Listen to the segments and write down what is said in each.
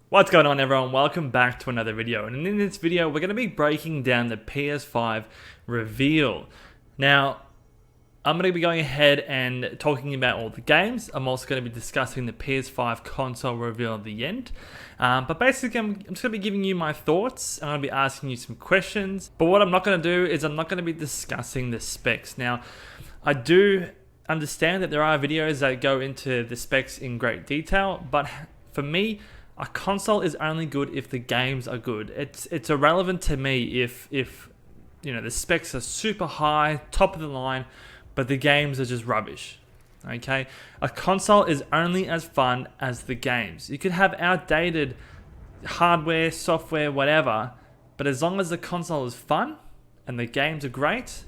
What's going on, everyone? Welcome back to another video, and in this video we're going to be breaking down the PS5 reveal. Now, I'm going to be going ahead and talking about all the games. I'm also going to be discussing the PS5 console reveal at the end. But basically I'm just going to be giving you my thoughts. I'm going to be asking you some questions. But what I'm not going to do is I'm not going to be discussing the specs. Now, I do understand that there are videos that go into the specs in great detail, but for me, a console is only good if the games are good. It's irrelevant to me if you know the specs are super high, top of the line, but the games are just rubbish. Okay, a console is only as fun as the games. You could have outdated hardware, software, whatever, but as long as the console is fun and the games are great,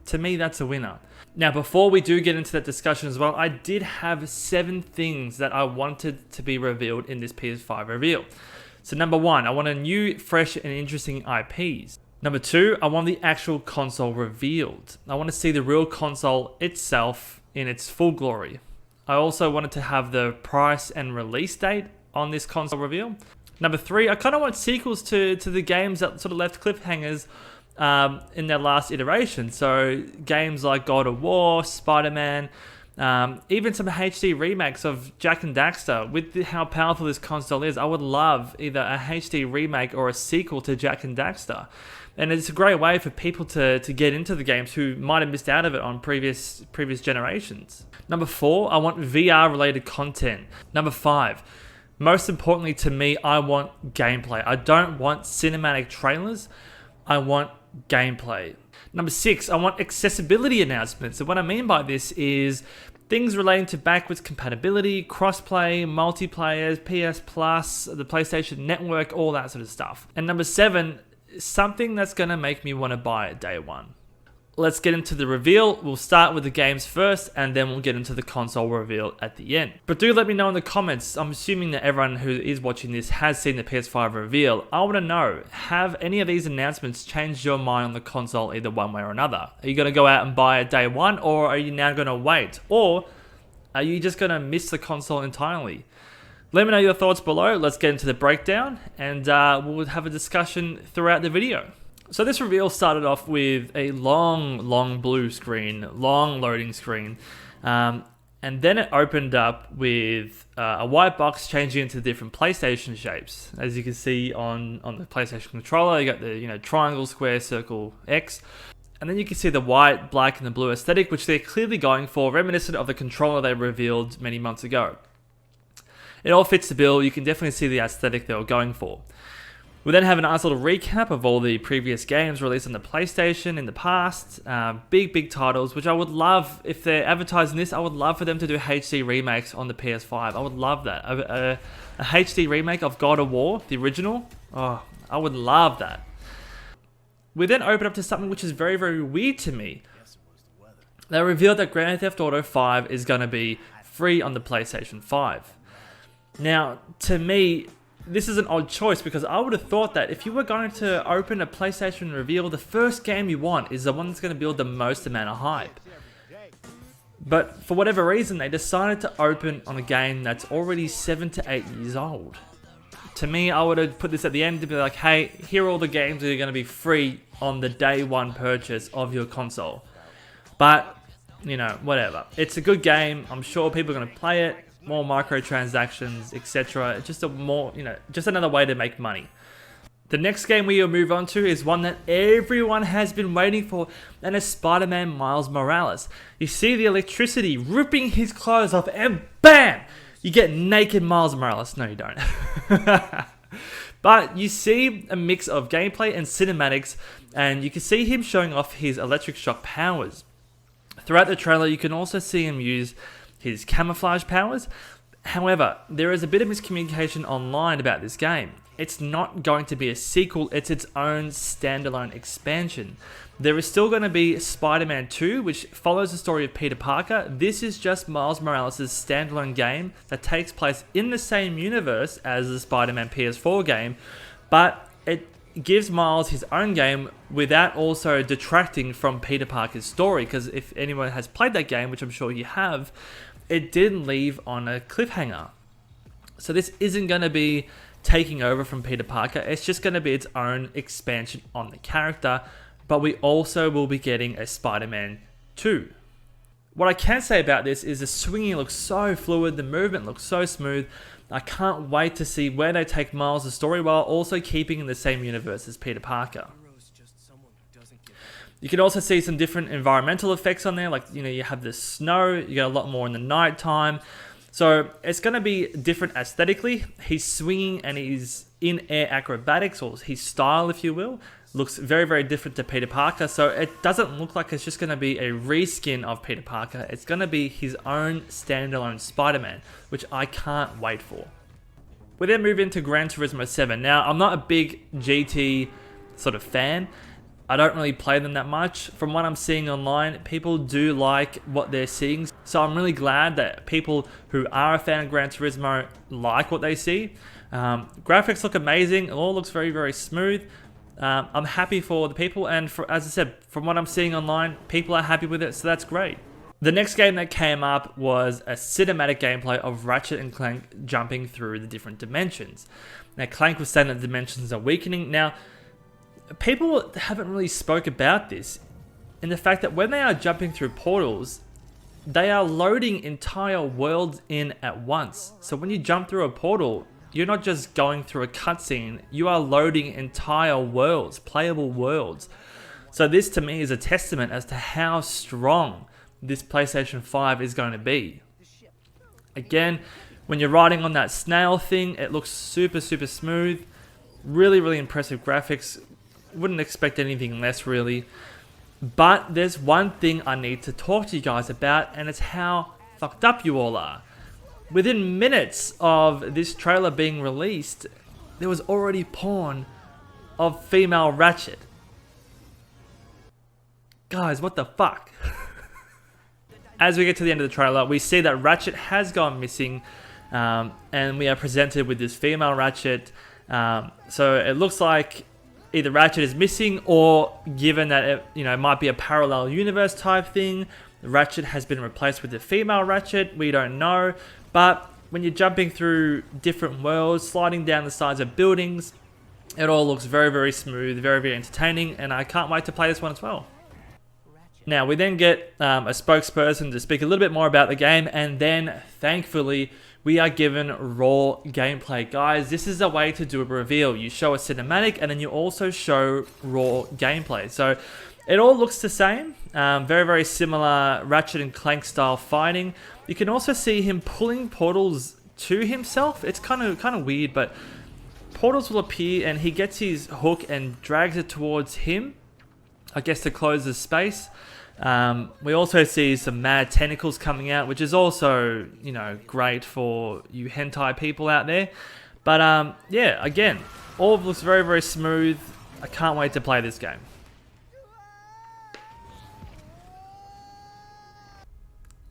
to me that's a winner. Now, before we do get into that discussion as well, I did have 7 things that I wanted to be revealed in this PS5 reveal. So number 1, I want a new, fresh and interesting IPs. Number 2, I want the actual console revealed. I want to see the real console itself in its full glory. I also wanted to have the price and release date on this console reveal. Number 3, I kind of want sequels to the games that sort of left cliffhangers in their last iteration. So games like God of War, Spider-Man, even some HD remakes of Jak and Daxter. With how powerful this console is, I would love either a HD remake or a sequel to Jak and Daxter. And it's a great way for people to get into the games who might have missed out of it on previous generations. Number 4, I want VR related content. Number 5, most importantly to me, I want gameplay. I don't want cinematic trailers. I want gameplay. Number 6, I want accessibility announcements. So what I mean by this is things relating to backwards compatibility, crossplay, multiplayer, PS Plus, the PlayStation Network, all that sort of stuff. And number 7, something that's going to make me want to buy it day one. Let's get into the reveal. We'll start with the games first, and then we'll get into the console reveal at the end. But do let me know in the comments. I'm assuming that everyone who is watching this has seen the PS5 reveal. I want to know, have any of these announcements changed your mind on the console either one way or another? Are you going to go out and buy it day one, or are you now going to wait? Or are you just going to miss the console entirely? Let me know your thoughts below. Let's get into the breakdown, and we'll have a discussion throughout the video. So this reveal started off with a long blue screen, long loading screen, and then it opened up with a white box changing into different PlayStation shapes. As you can see on the PlayStation controller, you got the triangle, square, circle, X, and then you can see the white, black, and the blue aesthetic, which they're clearly going for, reminiscent of the controller they revealed many months ago. It all fits the bill. You can definitely see the aesthetic they were going for. We then have a nice little recap of all the previous games released on the PlayStation in the past. Big titles, which I would love, if they're advertising this, I would love for them to do HD remakes on the PS5. I would love that. A HD remake of God of War, the original. Oh, I would love that. We then open up to something which is very weird to me. They revealed that Grand Theft Auto 5 is going to be free on the PlayStation 5. Now, to me, this is an odd choice, because I would have thought that if you were going to open a PlayStation reveal, the first game you want is the one that's going to build the most amount of hype. But for whatever reason, they decided to open on a game that's already 7 to 8 years old. To me, I would have put this at the end to be like, hey, here are all the games that are going to be free on the day one purchase of your console. But, whatever. It's a good game. I'm sure people are going to play it. More microtransactions, etc. Just just another way to make money. The next game we will move on to is one that everyone has been waiting for, and it's Spider-Man Miles Morales. You see the electricity ripping his clothes off, and BAM! You get naked Miles Morales. No, you don't. But you see a mix of gameplay and cinematics, and you can see him showing off his electric shock powers. Throughout the trailer, you can also see him use his camouflage powers. However, there is a bit of miscommunication online about this game. It's not going to be a sequel, it's its own standalone expansion. There is still going to be Spider-Man 2, which follows the story of Peter Parker. This is just Miles Morales' standalone game that takes place in the same universe as the Spider-Man PS4 game, but it gives Miles his own game without also detracting from Peter Parker's story, because if anyone has played that game, which I'm sure you have, it didn't leave on a cliffhanger. So this isn't going to be taking over from Peter Parker. It's just going to be its own expansion on the character. But we also will be getting a Spider-Man 2. What I can say about this is the swinging looks so fluid, the movement looks so smooth. I can't wait to see where they take Miles' story while also keeping in the same universe as Peter Parker. You can also see some different environmental effects on there, like, you know, you have the snow, you get a lot more in the night time. So it's going to be different aesthetically. He's swinging and he's in air acrobatics, or his style, if you will, looks very, very different to Peter Parker. So it doesn't look like it's just going to be a reskin of Peter Parker. It's going to be his own standalone Spider-Man, which I can't wait for. We then move into Gran Turismo 7. Now, I'm not a big GT sort of fan. I don't really play them that much. From what I'm seeing online, people do like what they're seeing. So I'm really glad that people who are a fan of Gran Turismo like what they see. Graphics look amazing. It all looks very, very smooth. I'm happy for the people, and as I said, from what I'm seeing online, people are happy with it, so that's great. The next game that came up was a cinematic gameplay of Ratchet and Clank jumping through the different dimensions. Now, Clank was saying that the dimensions are weakening. Now, people haven't really spoke about this, in the fact that when they are jumping through portals, they are loading entire worlds in at once. So when you jump through a portal, you're not just going through a cutscene, you are loading entire worlds, playable worlds. So this to me is a testament as to how strong this PlayStation 5 is going to be. Again, when you're riding on that snail thing, it looks super, super smooth. Really, really impressive graphics. Wouldn't expect anything less, really. But there's one thing I need to talk to you guys about, and it's how fucked up you all are. Within minutes of this trailer being released, there was already porn of female Ratchet. Guys, what the fuck? As we get to the end of the trailer, we see that Ratchet has gone missing, and we are presented with this female Ratchet. So it looks like either Ratchet is missing, or given that it might be a parallel universe type thing, Ratchet has been replaced with a female Ratchet. We don't know. But when you're jumping through different worlds, sliding down the sides of buildings, it all looks very, very smooth, very, very entertaining, and I can't wait to play this one as well. Now, we then get a spokesperson to speak a little bit more about the game, and then, thankfully, we are given raw gameplay. Guys, this is a way to do a reveal. You show a cinematic, and then you also show raw gameplay. So it all looks the same. Very, very similar Ratchet and Clank style fighting. You can also see him pulling portals to himself. It's kind of weird, but portals will appear and he gets his hook and drags it towards him, I guess, to close the space. We also see some mad tentacles coming out, which is also, great for you hentai people out there. But yeah, again, all looks very, very smooth. I can't wait to play this game.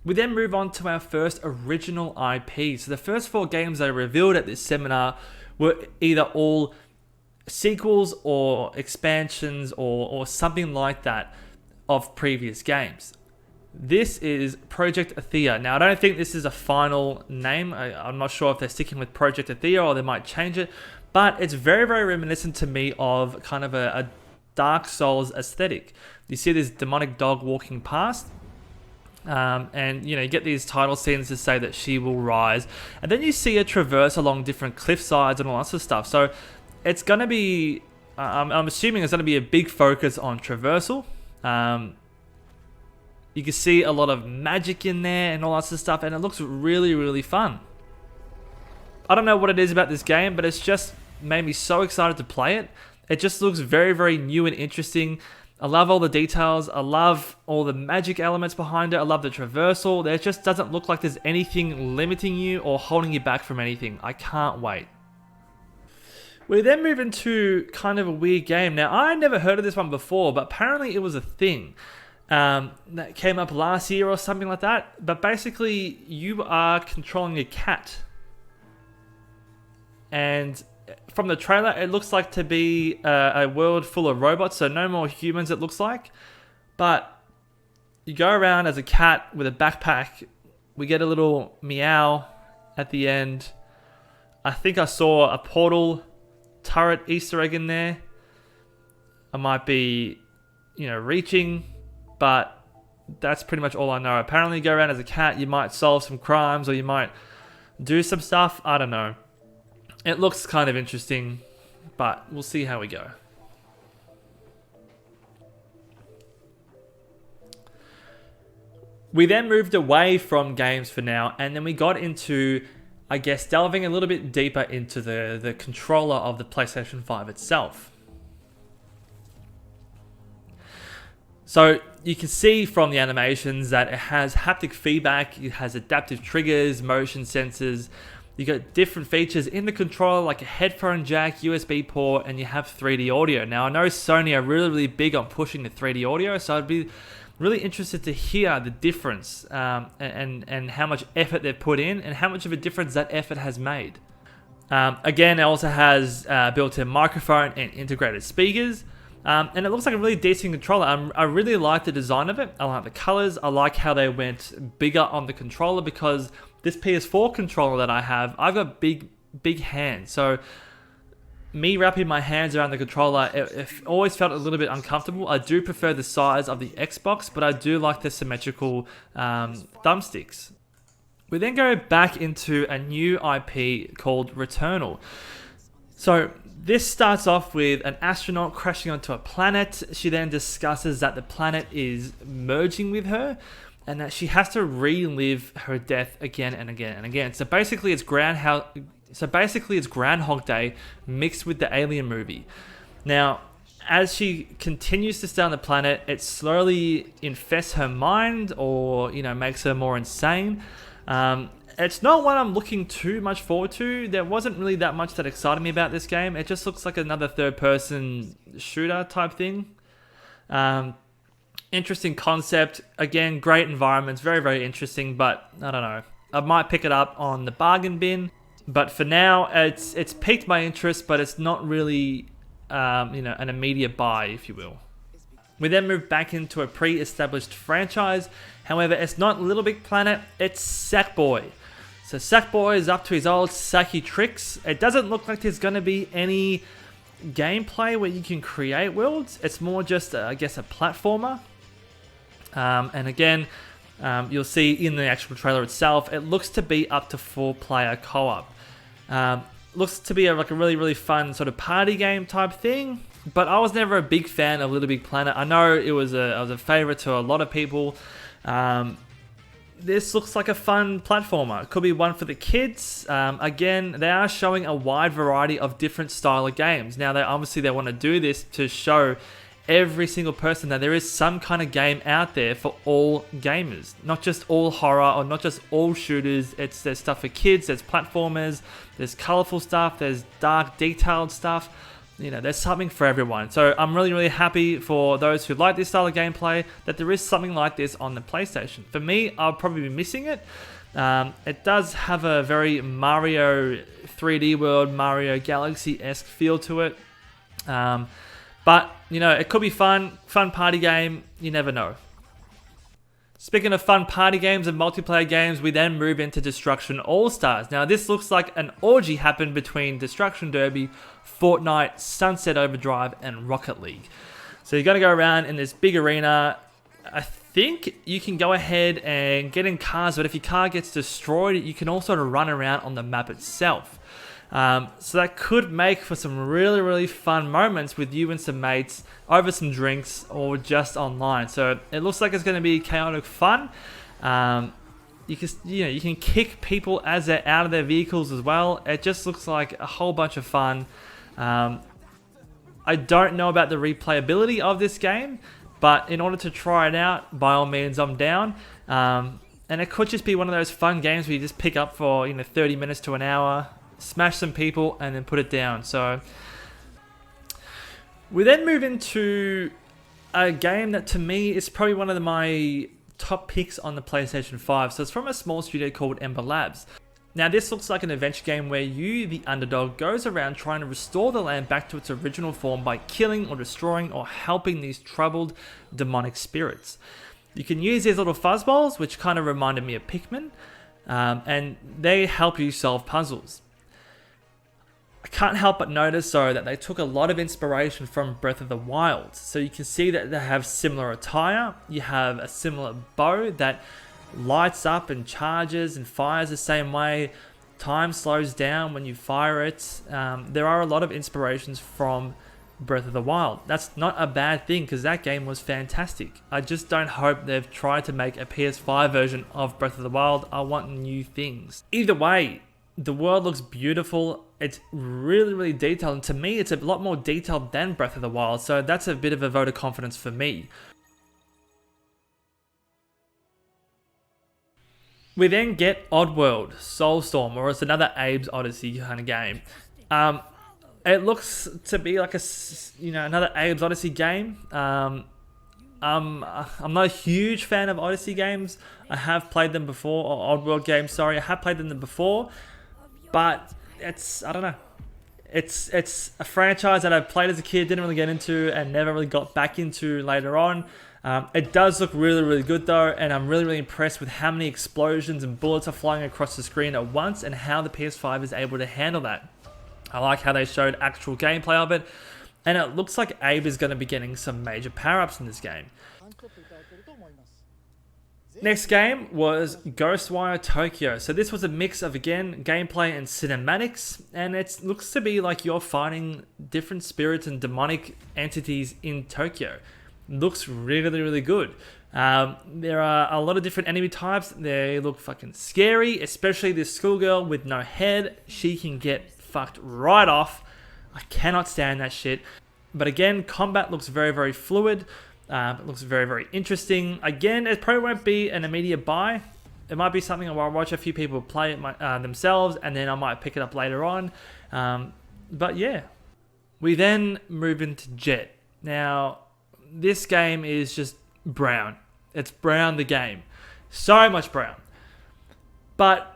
We then move on to our first original IP. So the first 4 games they revealed at this seminar were either all sequels or expansions or something like that of previous games. This is Project Athea. Now, I don't think this is a final name. I'm not sure if they're sticking with Project Athea or they might change it, but it's very, very reminiscent to me of kind of a Dark Souls aesthetic. You see this demonic dog walking past, and you get these title scenes to say that she will rise, and then you see her traverse along different cliff sides and all that sort of stuff. So it's going to be, I'm assuming it's going to be a big focus on traversal. You can see a lot of magic in there and all that sort of stuff, and it looks really, really fun. I don't know what it is about this game, but it's just made me so excited to play it. It just looks very, very new and interesting. I love all the details. I love all the magic elements behind it. I love the traversal. There just doesn't look like there's anything limiting you or holding you back from anything. I can't wait. We then move into kind of a weird game. Now, I never heard of this one before, but apparently it was a thing that came up last year or something like that. But basically, you are controlling a cat. And from the trailer, it looks like to be a world full of robots, so no more humans, it looks like. But you go around as a cat with a backpack. We get a little meow at the end. I think I saw a portal turret Easter egg in there. I might be, reaching, but that's pretty much all I know. Apparently you go around as a cat, you might solve some crimes or you might do some stuff. I don't know. It looks kind of interesting, but we'll see how we go. We then moved away from games for now, and then we got into, I guess, delving a little bit deeper into the controller of the PlayStation 5 itself. So you can see from the animations that it has haptic feedback, it has adaptive triggers, motion sensors. You got different features in the controller like a headphone jack, USB port, and you have 3D audio. Now I know Sony are really big on pushing the 3D audio, so I'd be really interested to hear the difference and how much effort they've put in and how much of a difference that effort has made. Again, it also has built-in microphone and integrated speakers. And it looks like a really decent controller. I really like the design of it. I like the colors. I like how they went bigger on the controller, because this PS4 controller that I have, I've got big hands. So me wrapping my hands around the controller, it always felt a little bit uncomfortable. I do prefer the size of the Xbox, but I do like the symmetrical thumbsticks. We then go back into a new IP called Returnal. So this starts off with an astronaut crashing onto a planet. She then discusses that the planet is merging with her and that she has to relive her death again and again and again. So basically it's Groundhog Day mixed with the Alien movie. Now, as she continues to stay on the planet, it slowly infests her mind or, makes her more insane. It's not one I'm looking too much forward to. There wasn't really that much that excited me about this game. It just looks like another third-person shooter type thing. Interesting concept. Again, great environments. Very interesting, but I don't know. I might pick it up on the bargain bin. But for now, it's piqued my interest, but it's not really, an immediate buy, if you will. We then move back into a pre-established franchise. However, it's not Little Big Planet, it's Sackboy. So Sackboy is up to his old sacky tricks. It doesn't look like there's going to be any gameplay where you can create worlds. It's more just, I guess, a platformer. And again, you'll see in the actual trailer itself, it looks to be up to 4-player co-op. Looks to be a really fun sort of party game type thing. But I was never a big fan of Little Big Planet. I know it was a favorite to a lot of people. This looks like a fun platformer. It could be one for the kids. Again, they are showing a wide variety of different style of games. Now, they want to do this to show every single person that there is some kind of game out there for all gamers. Not just all horror or not just all shooters. There's stuff for kids, there's platformers, there's colorful stuff, there's dark, detailed stuff. There's something for everyone. So I'm really happy for those who like this style of gameplay that there is something like this on the PlayStation. For me, I'll probably be missing it. It does have a very Mario 3D World, Mario Galaxy-esque feel to it. But, it could be fun party game. You never know. Speaking of fun party games and multiplayer games, we then move into Destruction All-Stars. Now, this looks like an orgy happened between Destruction Derby, Fortnite, Sunset Overdrive, and Rocket League. So you're going to go around in this big arena. I think you can go ahead and get in cars, but if your car gets destroyed, you can also run around on the map itself. So that could make for some really fun moments with you and some mates over some drinks or just online. So it looks like it's going to be chaotic fun. You can kick people as they're out of their vehicles as well. It just looks like a whole bunch of fun. I don't know about the replayability of this game, but in order to try it out, by all means, I'm down. And it could just be one of those fun games where you just pick up for 30 minutes to an hour, smash some people, and then put it down. So we then move into a game that to me is probably one of my top picks on the PlayStation 5. So it's from a small studio called Ember Labs. Now this looks like an adventure game where you, the underdog, goes around trying to restore the land back to its original form by killing or destroying or helping these troubled demonic spirits. You can use these little fuzzballs, which kind of reminded me of Pikmin, and they help you solve puzzles. I can't help but notice though that they took a lot of inspiration from Breath of the Wild. So you can see that they have similar attire. You have a similar bow that lights up and charges and fires the same way. Time slows down when you fire it. There are a lot of inspirations from Breath of the Wild. That's not a bad thing because that game was fantastic. I just don't hope they've tried to make a PS5 version of Breath of the Wild. I want new things. Either way, the world looks beautiful. It's really, really detailed. And to me, it's a lot more detailed than Breath of the Wild. So that's a bit of a vote of confidence for me. We then get Oddworld, Soulstorm, or it's another Abe's Odyssey kind of game. It looks to be like another Abe's Odyssey game. I'm not a huge fan of Odyssey games. I have played them before, or Oddworld games, sorry. I have played them before, but I don't know. It's a franchise that I've played as a kid, didn't really get into, and never really got back into later on. It does look really, really good though, and I'm really, really impressed with how many explosions and bullets are flying across the screen at once and how the PS5 is able to handle that. I like how they showed actual gameplay of it, and it looks like Abe is going to be getting some major power-ups in this game. Next game was Ghostwire Tokyo. So this was a mix of, again, gameplay and cinematics, and it looks to be like you're fighting different spirits and demonic entities in Tokyo. Looks really, really good. There are a lot of different enemy types. They look fucking scary, especially this schoolgirl with no head. She can get fucked right off. I cannot stand that shit. But again, combat looks very, very fluid. It looks very, very interesting. Again, it probably won't be an immediate buy. It might be something where I'll watch a few people play it themselves, and then I might pick it up later on. But yeah. We then move into Jet. Now, this game is just brown. It's brown, the game. So much brown. But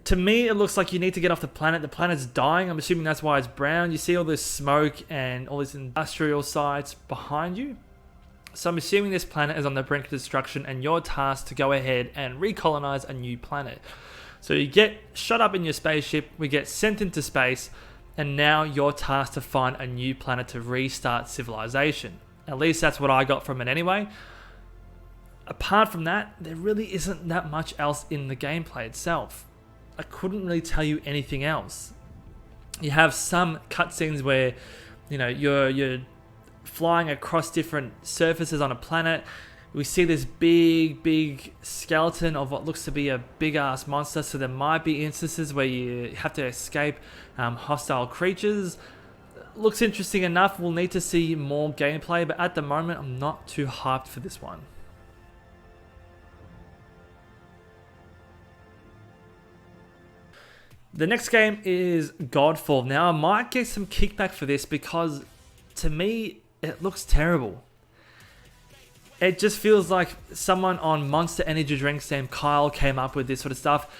to me, it looks like you need to get off the planet. The planet's dying. I'm assuming that's why it's brown. You see all this smoke and all these industrial sites behind you. So I'm assuming this planet is on the brink of destruction, and you're tasked to go ahead and recolonize a new planet. So you get shot up in your spaceship. We get sent into space. And now you're tasked to find a new planet to restart civilization. At least that's what I got from it anyway. Apart from that, there really isn't that much else in the gameplay itself. I couldn't really tell you anything else. You have some cutscenes where, you're flying across different surfaces on a planet. We see this big skeleton of what looks to be a big ass monster. So there might be instances where you have to escape hostile creatures. Looks interesting enough. We'll need to see more gameplay, but at the moment, I'm not too hyped for this one. The next game is Godfall. Now, I might get some kickback for this because, to me, it looks terrible. It just feels like someone on Monster Energy drinks named Kyle came up with this sort of stuff.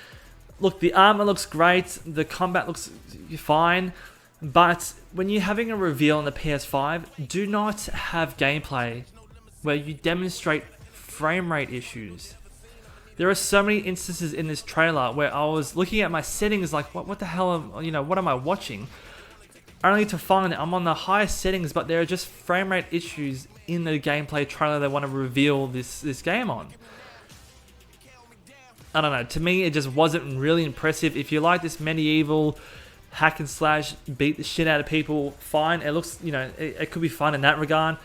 Look, the armor looks great. The combat looks fine. But when you're having a reveal on the PS5, do not have gameplay where you demonstrate frame rate issues. There are so many instances in this trailer where I was looking at my settings like, what the hell, what am I watching? Only to find that I'm on the highest settings, but there are just frame rate issues in the gameplay trailer they want to reveal this game on. I don't know, to me it just wasn't really impressive. If you like this medieval hack and slash, beat the shit out of people, fine. It looks, it could be fun in that regard.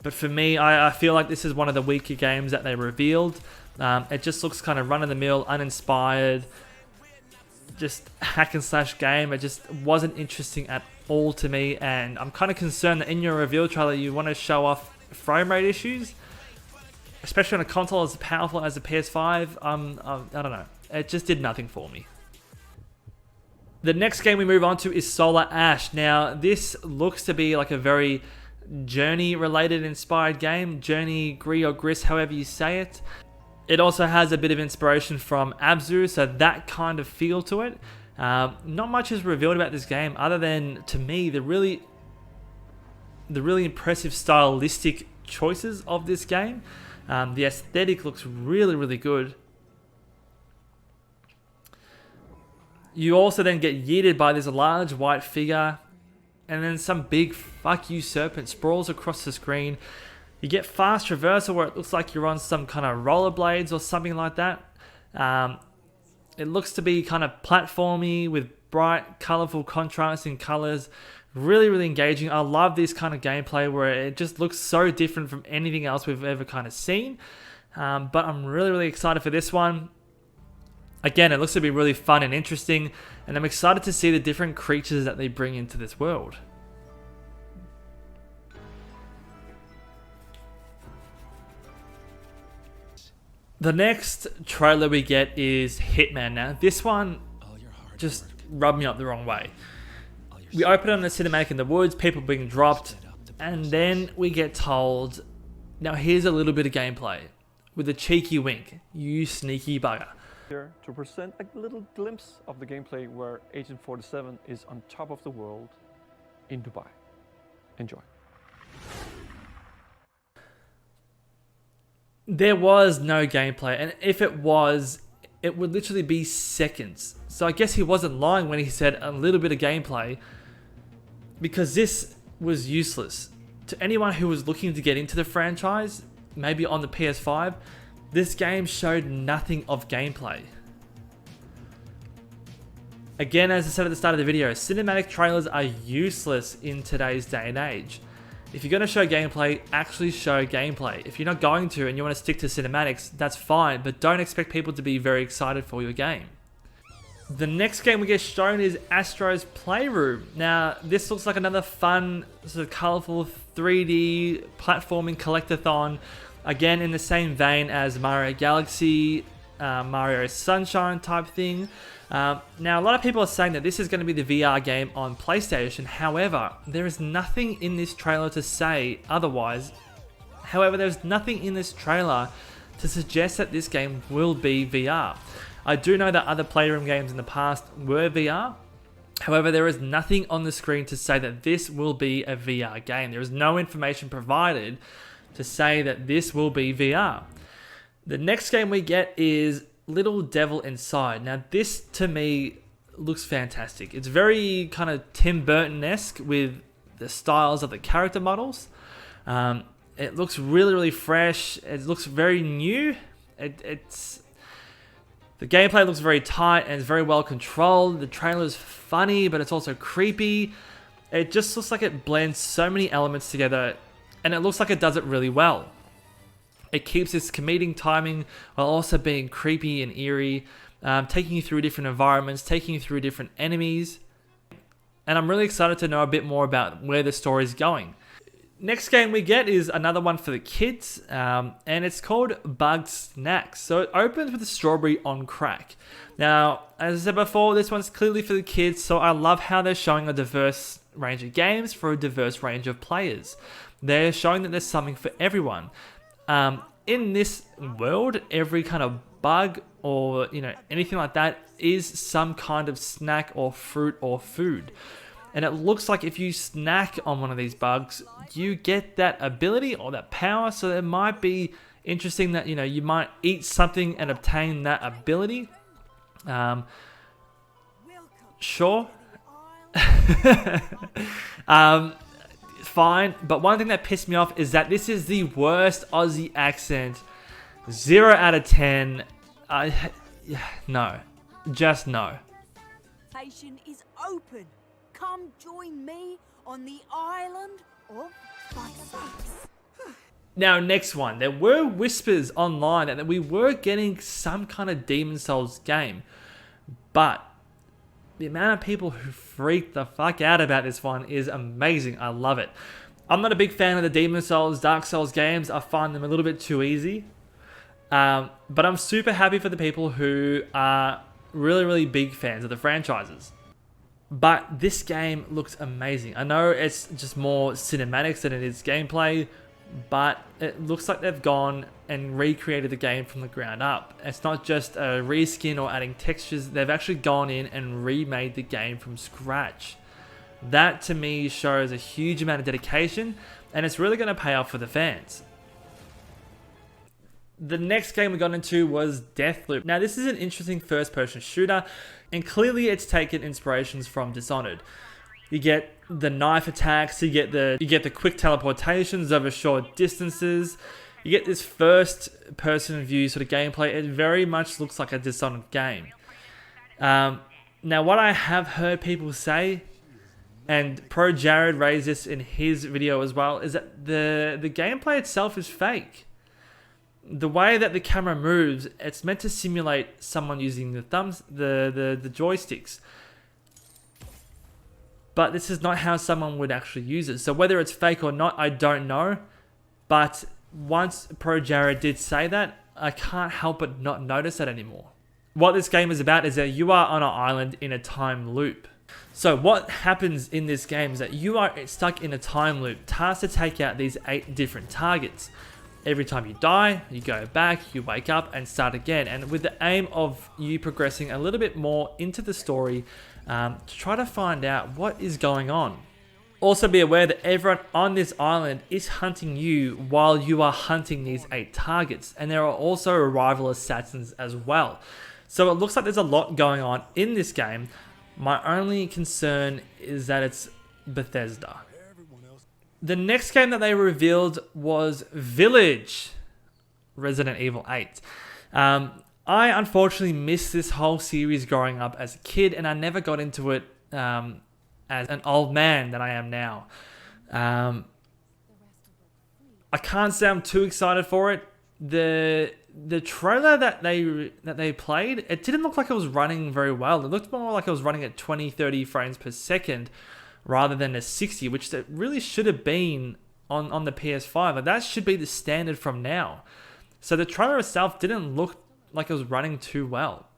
But for me, I feel like this is one of the weaker games that they revealed. It just looks kind of run-of-the-mill, uninspired, just hack and slash game. It just wasn't interesting at all to me, and I'm kind of concerned that in your reveal trailer you want to show off frame rate issues, especially on a console as powerful as the PS5. I don't know. It just did nothing for me. The next game we move on to is Solar Ash. Now, this looks to be like a very Journey-related inspired game. Journey, Gree or Gris, however you say it. It also has a bit of inspiration from Abzu, so that kind of feel to it. Not much is revealed about this game other than, to me, the really impressive stylistic choices of this game. The aesthetic looks really, really good. You also then get yeeted by this large white figure, and then some big fuck you serpent sprawls across the screen. You get fast traversal where it looks like you're on some kind of rollerblades or something like that. It looks to be kind of platformy with bright, colorful contrasting colors. Really, really engaging. I love this kind of gameplay where it just looks so different from anything else we've ever kind of seen. But I'm really, really excited for this one. Again, it looks to be really fun and interesting, and I'm excited to see the different creatures that they bring into this world. The next trailer we get is Hitman. Now, this one just rubbed me up the wrong way. We open on the cinematic in the woods, people being dropped, and then we get told, now here's a little bit of gameplay, with a cheeky wink, you sneaky bugger. Here to present a little glimpse of the gameplay where Agent 47 is on top of the world in Dubai. Enjoy. There was no gameplay, and if it was, it would literally be seconds. So I guess he wasn't lying when he said a little bit of gameplay, because this was useless. To anyone who was looking to get into the franchise, maybe on the PS5, this game showed nothing of gameplay. Again, as I said at the start of the video, cinematic trailers are useless in today's day and age. If you're going to show gameplay, actually show gameplay. If you're not going to and you want to stick to cinematics, that's fine, but don't expect people to be very excited for your game. The next game we get shown is ASTRO's Playroom. Now, this looks like another fun, sort of colorful 3D platforming collectathon. Again, in the same vein as Mario Galaxy, Mario Sunshine type thing. Now, a lot of people are saying that this is going to be the VR game on PlayStation. However, there is nothing in this trailer to say otherwise. However, there's nothing in this trailer to suggest that this game will be VR. I do know that other Playroom games in the past were VR. However, there is nothing on the screen to say that this will be a VR game. There is no information provided to say that this will be VR. The next game we get is Little Devil Inside. Now, this to me looks fantastic. It's very kind of Tim Burton-esque with the styles of the character models. It looks really, really fresh. It looks very new. The gameplay looks very tight and it's very well controlled. The trailer is funny, but it's also creepy. It just looks like it blends so many elements together, and it looks like it does it really well. It keeps its comedic timing while also being creepy and eerie, taking you through different environments, taking you through different enemies. And I'm really excited to know a bit more about where the story is going. Next game we get is another one for the kids, and it's called Bugged Snacks. So it opens with a strawberry on crack. Now, as I said before, this one's clearly for the kids, so I love how they're showing a diverse range of games for a diverse range of players. They're showing that there's something for everyone. In this world, every kind of bug or anything like that is some kind of snack or fruit or food. And it looks like if you snack on one of these bugs, you get that ability or that power. So it might be interesting that you might eat something and obtain that ability. Sure. Fine, but one thing that pissed me off is that this is the worst Aussie accent. 0 out of 10. No. Just no. Station is open. Come join me on the island of Remakes. Now, next one. There were whispers online that we were getting some kind of Demon Souls game. But the amount of people who freaked the fuck out about this one is amazing. I love it. I'm not a big fan of the Demon Souls, Dark Souls games. I find them a little bit too easy. But I'm super happy for the people who are really, really big fans of the franchises. But this game looks amazing. I know it's just more cinematics than it is gameplay, but it looks like they've gone and recreated the game from the ground up. It's not just a reskin or adding textures. They've actually gone in and remade the game from scratch. That to me shows a huge amount of dedication, and it's really going to pay off for the fans. The next game we got into was Deathloop. Now, this is an interesting first-person shooter. And clearly it's taken inspirations from Dishonored. You get the knife attacks, you get the quick teleportations over short distances. You get this first person view sort of gameplay. It very much looks like a Dishonored game. Now what I have heard people say, and Pro Jared raised this in his video as well, is that the gameplay itself is fake. The way that the camera moves, it's meant to simulate someone using the joysticks. But this is not how someone would actually use it. So whether it's fake or not, I don't know. But once Pro Jared did say that, I can't help but not notice that anymore. What this game is about is that you are on an island in a time loop. So what happens in this game is that you are stuck in a time loop, tasked to take out these 8 different targets. Every time you die, you go back, you wake up and start again. And with the aim of you progressing a little bit more into the story to try to find out what is going on. Also be aware that everyone on this island is hunting you while you are hunting these 8 targets. And there are also rival assassins as well. So it looks like there's a lot going on in this game. My only concern is that it's Bethesda. The next game that they revealed was Village, Resident Evil 8. I unfortunately missed this whole series growing up as a kid, and I never got into it as an old man that I am now. I can't say I'm too excited for it. The trailer that they played, it didn't look like it was running very well. It looked more like it was running at 20-30 frames per second rather than a 60, which it really should have been on the PS5. Like, that should be the standard from now. So the trailer itself didn't look like it was running too well.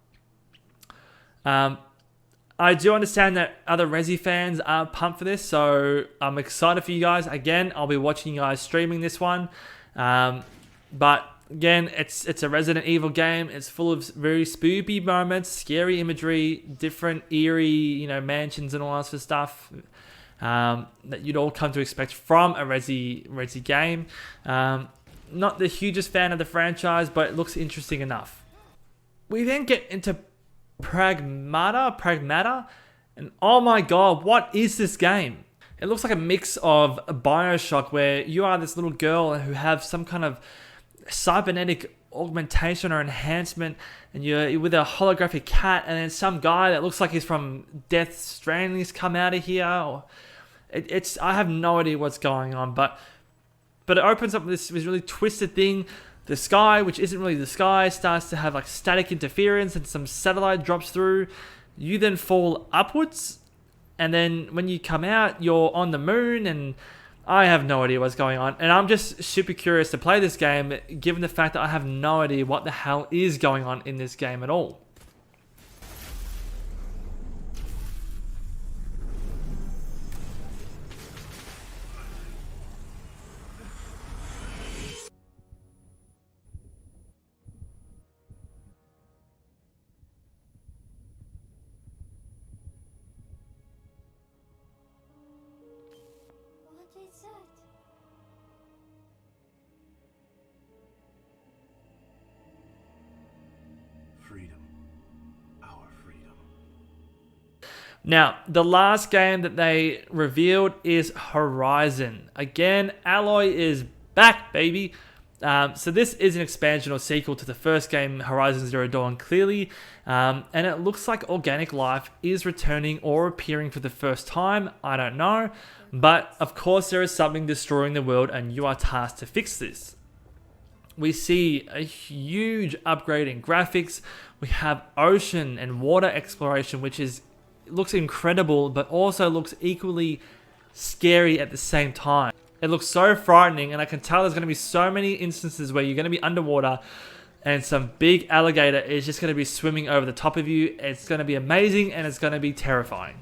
I do understand that other Resi fans are pumped for this, so I'm excited for you guys. Again, I'll be watching you guys streaming this one. But again, it's a Resident Evil game. It's full of very spoopy moments, scary imagery, different eerie, mansions and all that sort of stuff that you'd all come to expect from a Resi game. Not the hugest fan of the franchise, but it looks interesting enough. We then get into Pragmata, and oh my god, what is this game? It looks like a mix of Bioshock, where you are this little girl who have some kind of cybernetic augmentation or enhancement, and you're with a holographic cat, and then some guy that looks like he's from Death Stranding's come out of here. I have no idea what's going on, but it opens up this really twisted thing. The sky, which isn't really the sky, starts to have like static interference, and some satellite drops through. You then fall upwards, and then when you come out, you're on the moon, and I have no idea what's going on. And I'm just super curious to play this game, given the fact that I have no idea what the hell is going on in this game at all. What is that? Freedom. Our freedom. Now, the last game that they revealed is Horizon. Again, Alloy is back, baby. So this is an expansion or sequel to the first game, Horizon Zero Dawn, clearly. And it looks like organic life is returning or appearing for the first time. I don't know. But, of course, there is something destroying the world, and you are tasked to fix this. We see a huge upgrade in graphics. We have ocean and water exploration, which looks incredible, but also looks equally scary at the same time. It looks so frightening, and I can tell there's going to be so many instances where you're going to be underwater and some big alligator is just going to be swimming over the top of you. It's going to be amazing, and it's going to be terrifying.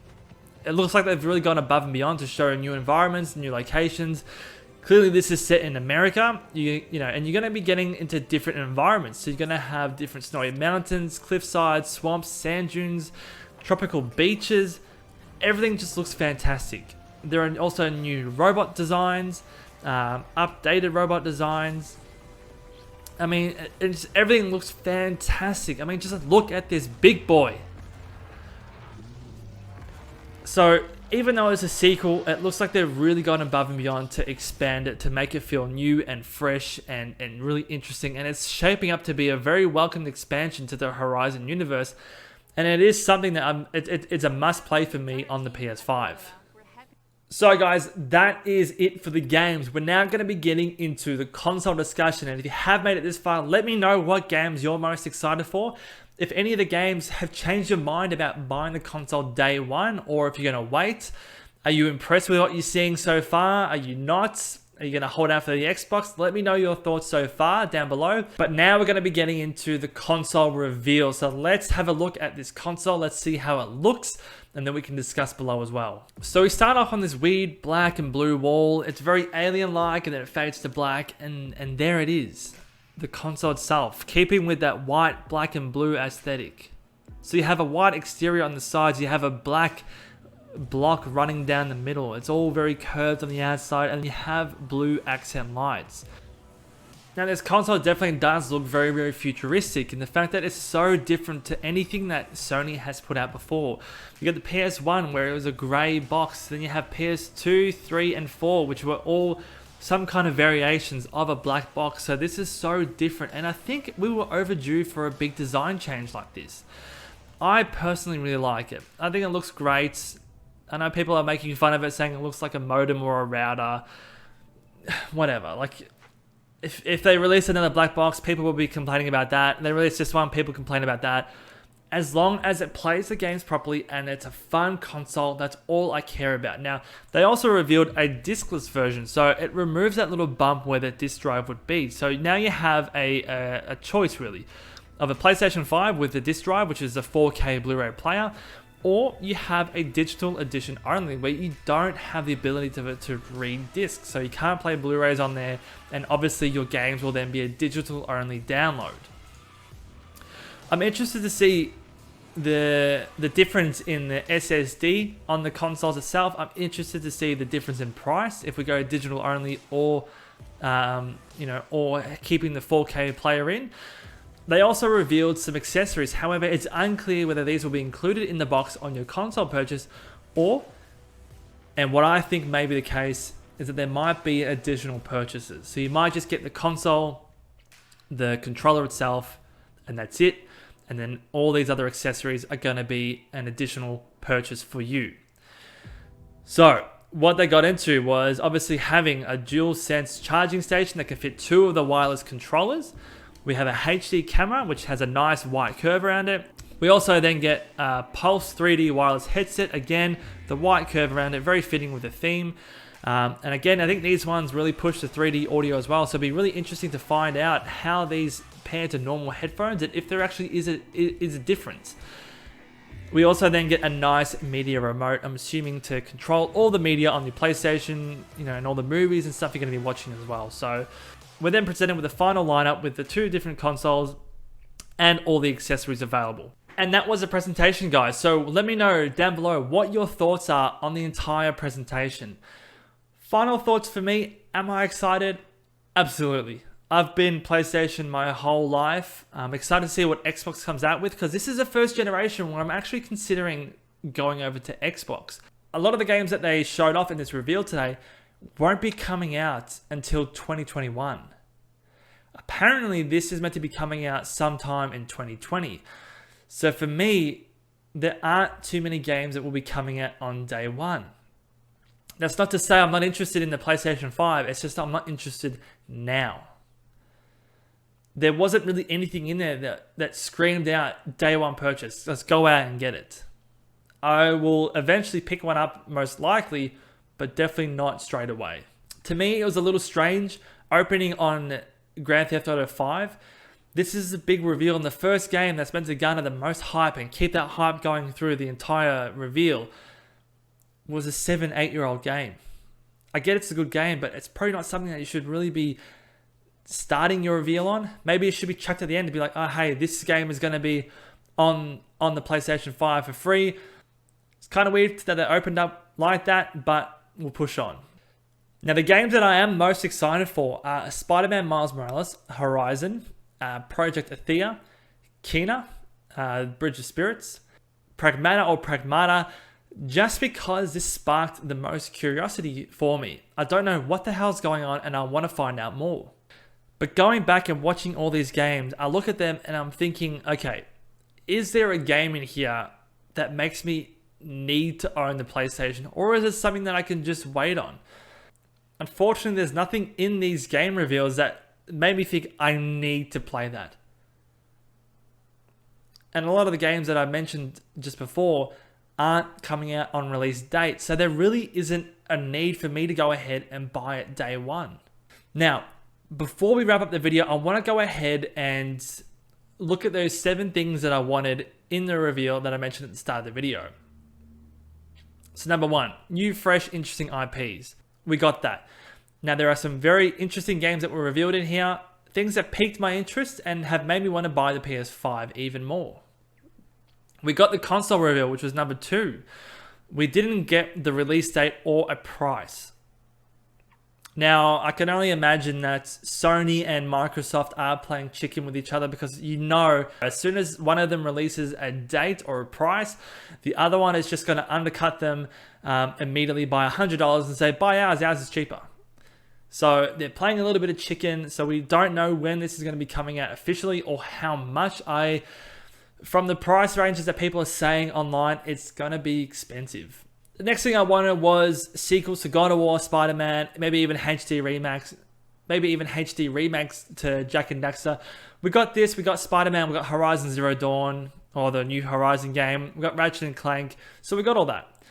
It looks like they've really gone above and beyond to show new environments, new locations. Clearly this is set in America, and you're going to be getting into different environments. So you're going to have different snowy mountains, cliffsides, swamps, sand dunes, tropical beaches. Everything just looks fantastic. There are also new robot designs, updated robot designs. I mean, everything looks fantastic. I mean, just look at this big boy. So even though it's a sequel, it looks like they've really gone above and beyond to expand it, to make it feel new and fresh and really interesting. And it's shaping up to be a very welcomed expansion to the Horizon universe. And it is something that it's a must play for me on the PS5. So guys, that is it for the games. We're now going to be getting into the console discussion. And if you have made it this far, let me know what games you're most excited for. If any of the games have changed your mind about buying the console day one, or if you're going to wait. Are you impressed with what you're seeing so far? Are you not? Are you going to hold out for the Xbox? Let me know your thoughts so far down below. But now we're going to be getting into the console reveal. So let's have a look at this console. Let's see how it looks. And then we can discuss below as well. So we start off on this weird black and blue wall. It's very alien-like, and then it fades to black. And there it is. The console itself, keeping with that white, black and blue aesthetic. So you have a white exterior on the sides. You have a black block running down the middle. It's all very curved on the outside, and you have blue accent lights. Now this console definitely does look very, very futuristic, and the fact that it's so different to anything that Sony has put out before. You got the PS1 where it was a grey box, then you have PS2, 3 and 4 which were all some kind of variations of a black box. So this is so different, and I think we were overdue for a big design change like this. I personally really like it. I think it looks great. I know people are making fun of it, saying it looks like a modem or a router. Whatever. Like, if they release another black box, people will be complaining about that. They release this one, people complain about that. As long as it plays the games properly and it's a fun console, that's all I care about. Now, they also revealed a discless version, so it removes that little bump where the disc drive would be. So now you have a choice, really, of a PlayStation 5 with the disc drive, which is a 4K Blu-ray player, or you have a digital edition only, where you don't have the ability to read discs. So you can't play Blu-rays on there, and obviously your games will then be a digital only download. I'm interested to see the difference in the SSD on the consoles itself. I'm interested to see the difference in price if we go digital only, or or keeping the 4K player in. They also revealed some accessories. However, it's unclear whether these will be included in the box on your console purchase, or, and what I think may be the case, is that there might be additional purchases. So you might just get the console, the controller itself, and that's it. And then all these other accessories are going to be an additional purchase for you. So what they got into was obviously having a DualSense charging station that can fit 2 of the wireless controllers. We have a HD camera, which has a nice white curve around it. We also then get a Pulse 3D wireless headset. Again, the white curve around it, very fitting with the theme. And again, I think these ones really push the 3D audio as well. So it'll be really interesting to find out how these pair to normal headphones, and if there actually is a difference. We also then get a nice media remote, I'm assuming, to control all the media on your PlayStation, and all the movies and stuff you're going to be watching as well. So we're then presented with the final lineup with the 2 different consoles and all the accessories available. And that was the presentation, guys. So let me know down below what your thoughts are on the entire presentation. Final thoughts for me, am I excited? Absolutely. I've been PlayStation my whole life. I'm excited to see what Xbox comes out with, because this is the first generation where I'm actually considering going over to Xbox. A lot of the games that they showed off in this reveal today won't be coming out until 2021. Apparently, this is meant to be coming out sometime in 2020. So for me, there aren't too many games that will be coming out on day one. That's not to say I'm not interested in the PlayStation 5. It's just I'm not interested now. There wasn't really anything in there that screamed out day one purchase. Let's go out and get it. I will eventually pick one up, most likely, but definitely not straight away. To me, it was a little strange opening on Grand Theft Auto 5. This is a big reveal, and the first game that's meant to garner the most hype and keep that hype going through the entire reveal was a 7-8-year-old game. I get it's a good game, but it's probably not something that you should really be starting your reveal on. Maybe it should be chucked at the end to be like, oh hey, this game is going to be on the PlayStation 5 for free. It's kind of weird that they opened up like that, but we'll push on. Now the games that I am most excited for are Spider-Man Miles Morales, Horizon, Project Athea, Kena, Bridge of Spirits, Pragmata or Pragmata. just because this sparked the most curiosity for me. I don't know what the hell's going on and I want to find out more. But going back and watching all these games, I look at them and I'm thinking, okay, is there a game in here that makes me need to own the PlayStation, or is it something that I can just wait on? Unfortunately, there's nothing in these game reveals that made me think I need to play that. And a lot of the games that I mentioned just before aren't coming out on release date, so there really isn't a need for me to go ahead and buy it day one. Now, before we wrap up the video, I want to go ahead and look at those 7 things that I wanted in the reveal that I mentioned at the start of the video. So number 1, new, fresh, interesting IPs. We got that. Now there are some very interesting games that were revealed in here, things that piqued my interest and have made me want to buy the PS5 even more. We got the console reveal, which was number 2. We didn't get the release date or a price. Now, I can only imagine that Sony and Microsoft are playing chicken with each other, because you know, as soon as one of them releases a date or a price, the other one is just going to undercut them immediately by $100 and say, buy ours is cheaper. So they're playing a little bit of chicken, so we don't know when this is going to be coming out officially or how much. From the price ranges that people are saying online, it's going to be expensive. The next thing I wanted was sequels to God of War, Spider-Man, maybe even HD remakes, to Jak and Daxter. We got this, we got Spider-Man, we got Horizon Zero Dawn, or the new Horizon game, we got Ratchet and Clank, so we got all that.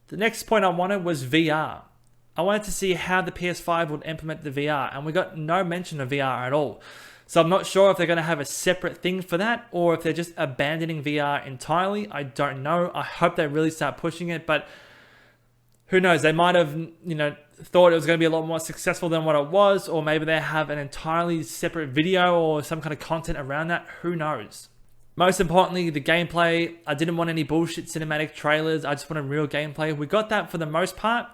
The next point I wanted was VR. I wanted to see how the PS5 would implement the VR, and we got no mention of VR at all. So I'm not sure if they're going to have a separate thing for that, or if they're just abandoning VR entirely. I don't know. I hope they really start pushing it, but who knows? They might have, thought it was going to be a lot more successful than what it was, or maybe they have an entirely separate video or some kind of content around that. Who knows? Most importantly, the gameplay. I didn't want any bullshit cinematic trailers. I just wanted real gameplay. We got that for the most part.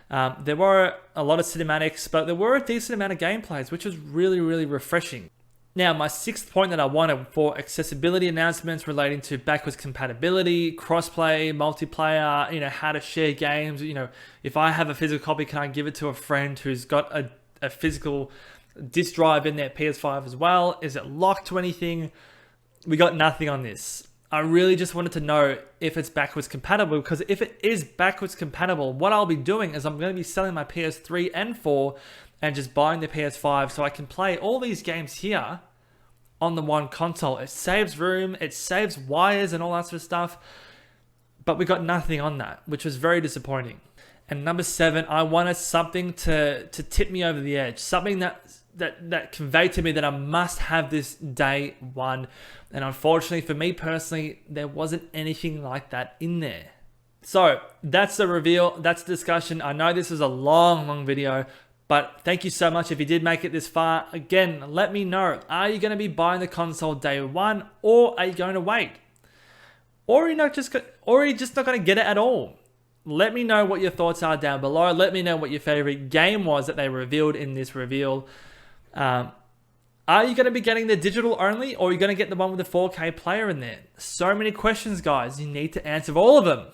There were a lot of cinematics, but there were a decent amount of gameplays, which was really, really refreshing. Now, my 6th point that I wanted for accessibility announcements relating to backwards compatibility, crossplay, multiplayer, how to share games. If I have a physical copy, can I give it to a friend who's got a physical disk drive in their PS5 as well? Is it locked to anything? We got nothing on this. I really just wanted to know if it's backwards compatible, because if it is backwards compatible, what I'll be doing is I'm going to be selling my PS3 and 4 and just buying the PS5 so I can play all these games here on the one console. It saves room, it saves wires and all that sort of stuff, but we got nothing on that, which was very disappointing. And number 7, I wanted something to tip me over the edge, something that conveyed to me that I must have this day one. And unfortunately for me personally, there wasn't anything like that in there. So that's the reveal, that's the discussion. I know this is a long video, but thank you so much if you did make it this far. Again, let me know. Are you going to be buying the console day one, or are you going to wait? Or are you just not going to get it at all? Let me know what your thoughts are down below. Let me know what your favorite game was that they revealed in this reveal. Are you going to be getting the digital only, or are you going to get the one with the 4K player in there? So many questions, guys. You need to answer all of them.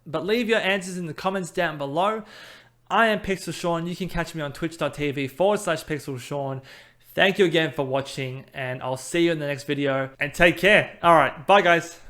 But leave your answers in the comments down below. I am Pixel Sean. You can catch me on twitch.tv/Pixel Sean. Thank you again for watching, and I'll see you in the next video, and take care. All right, bye guys.